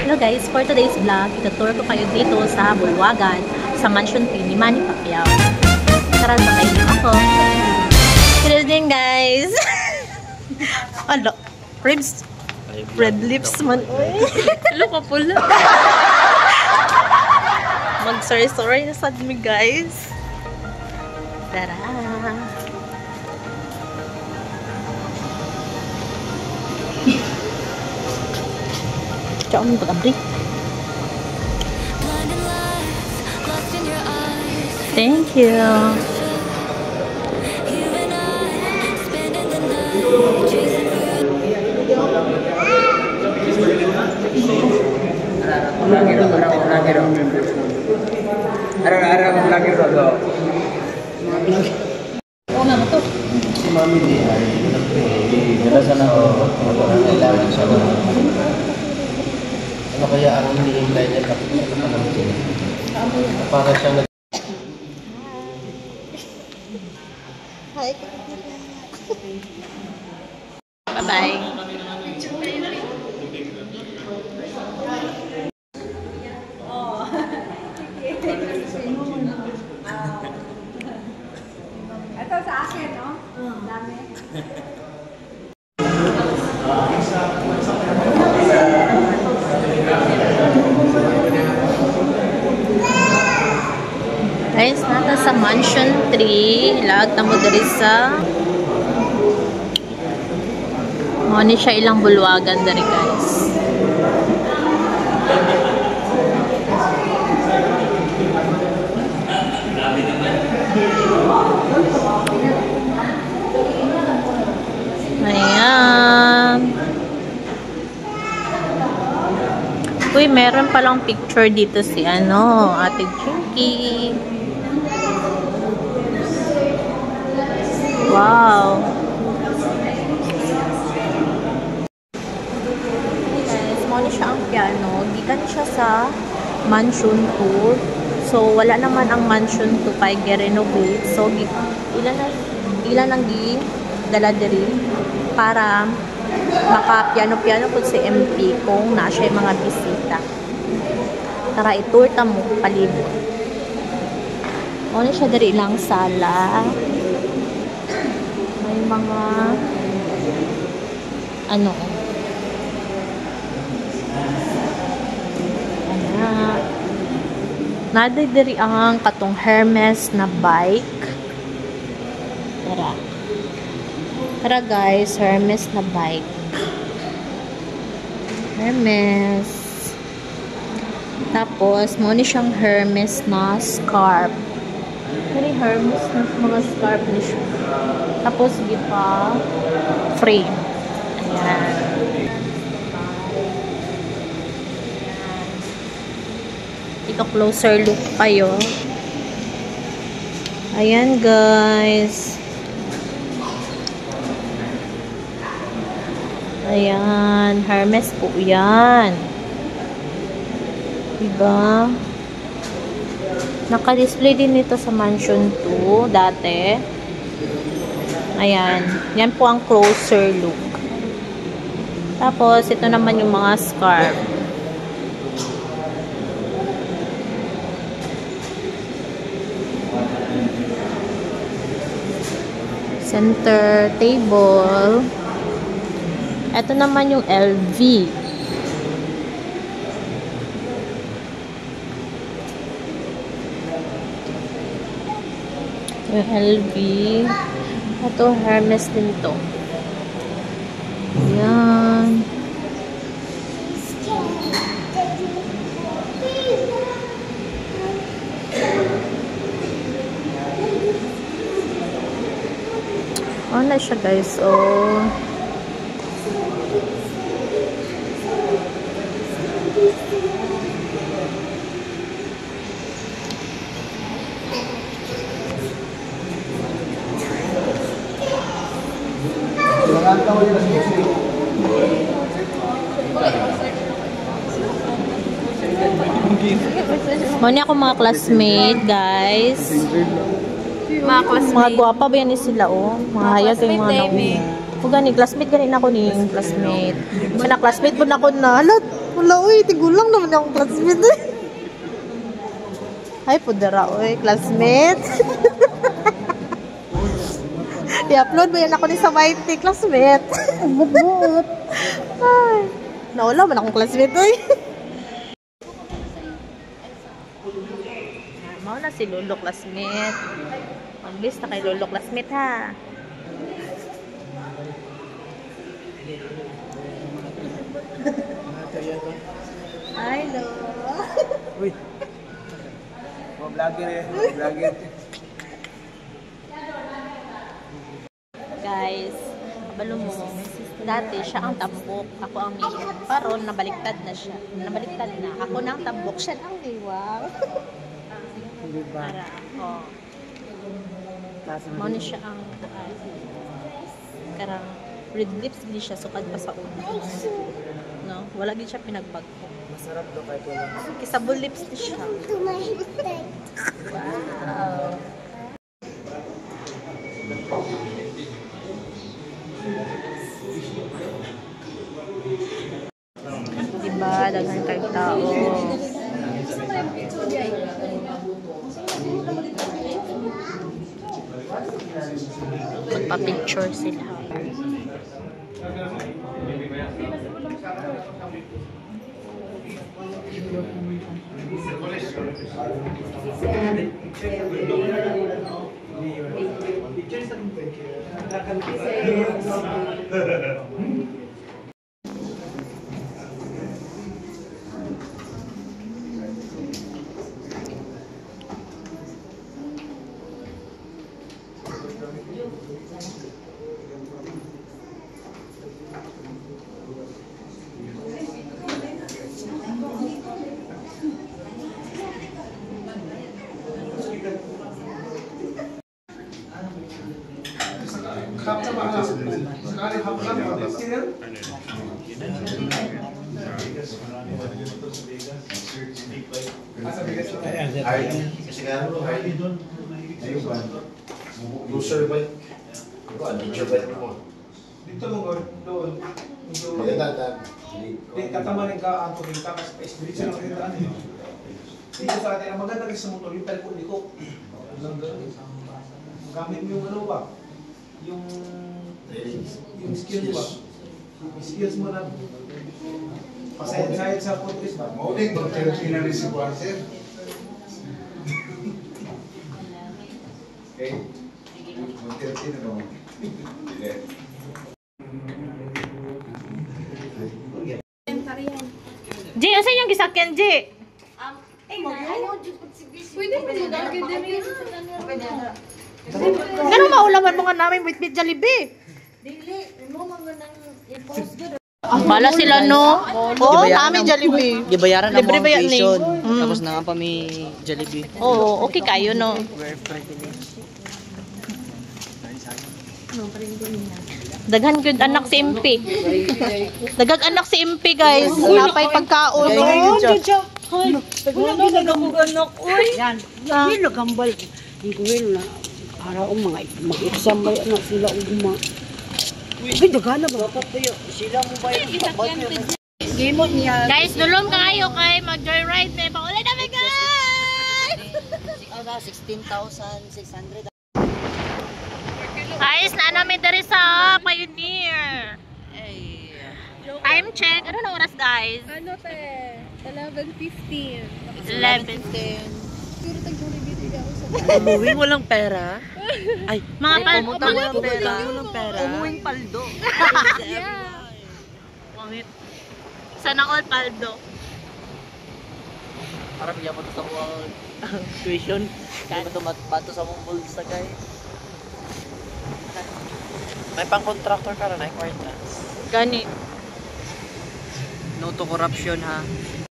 Hello guys, for today's vlog, itutour ko kayo dito sa Bulwagan, sa Mansion 3 ni Manny Pacquiao. Tara, sakay niyo ako. Good evening guys! Ano? Ribs? Red lips man. Hello ka pula. Mag-sorry-sorry na sa me guys. Tara! Ciao, mo pag-abri. Thank you. Si Mami di ay nagdala na kailangan siya na ano kaya ang hinihintay niya tapos siya na panamin para siya nag Hi. Bye-bye. Ito sa akin, no? Dami. Guys, nata sa Mansion 3. Lahat na mo dali sa ni siya ilang bulwagan dari guys. Ayan. Uy, meron palang picture dito si Ate Chinky. Wow. Guys, muna siya ang piano. Gikan siya sa Mansion 2. So, wala naman ang Mansion 2 kay gi-renovate. So, ilan ang dala diri para maka-piano-piano po si MP kung nasa mga bisita. Tara, itour ta mo palibot. Muna siya diri lang sala. May mga naday diri ang katong Hermes na bike. Tara guys, Hermes na bike. Hermes. Tapos mo ni siyang Hermes na scarf. Very Hermes na mga scarf ni siya. Tapos di pa frame. Ayan. Ito closer look kayo. Ayan guys. Ayan, Hermes po yan. Diba? Naka-display din ito sa Mansion 2 dati. Ayan. Yan po ang closer look. Tapos, ito naman yung mga scarf. Center table. Ito naman yung LV. Yung LV. Ito, Hermes din to. Ayan. Ano siya guys? Oh. Muna ako mga classmate, guys. Mga guwapa ba yan sila, oh? Mga hayag yung mga nauna. O gani, classmate gani na ako ni classmate. Mga classmate po na ako na. Alat, Wala, uy. Tigulang naman akong classmate eh. Ay, pudara, uy. Classmate. I-upload mo yan ako ni sa YT, classmate. But. Ay. Nawala man akong classmate, uy. Mao na si Lolo, classmate. Mag-miss na kay Lolo, classmate, ha. Hi, Lolo. Uy. Mga vlogger eh. Mga vlogger. Guys, kabalo mo, dati siya ang tambok, ako ang mayor. Paron, nabaliktad na siya. Nabaliktad na. Ako na ang tambok, siya ang liwang. Para, oh. Mao ni siya ang karang red lips din siya, sukad pa sa una. No? Wala din siya pinagbagko. Masarap daw kahit wala. Kissable lips din siya. Wow. Diba, daghan kayong tao. Magpa-picture sila. Loser bike. Loser bike mo. Dito mo doon. Katamanin ka ang tumita kasi pa-spirit siya ng kailangan. Dito sa atin, ang maganda kasi sa motor, yung talikot-likot. Gamit mo yung ano ba? Yung skills ba? Yung skills mo na pasayad-sayad sa podcast ba? Mauling, mag-therapy na rin si Kwanser. Okay? Mag-therapy na naman. G, asa yung gisakyan, G? Pwede mo yung dagdag din Ganun maulaman mo nga namin with Jollibee. Dili, mo mga nang i-post gud. Bala sila, no? Oo, namin Jollibee. Gibayaran na mo Libre ang ba yan, tuition. eh? Tapos na pa may Jollibee. Oo, okay kayo, no? We're privileged. Daghan good anak si MP. Daghan anak si MP, guys. Napay pagkaon. Wala ginagawa anak, oy. Yan. Hindi nagambal. Hindi ko na para mga mag-exam ba na sila ugma. Uy, dagana ba? Sila mo ba yung Gimot niya. Guys, dulom kayo kay mag-joyride na. Paulay namin, guys! 16,600. Guys, na namin dari sa Pioneer. Time check. Ano na oras, guys? Ano te? 11:15. 11:10. Siguro tag-Jollibee din ako sa Umuwing walang pera. Ay, Mga pumunta walang pera. Walang pera. Umuwing paldo. Yeah. Pangit. Sana all paldo. Para bigyan mo sa wall. Tuition. Kaya ito pato sa mong bulsa, guys. May pang-contractor ka na, kwarta. Gani. No to corruption, ha?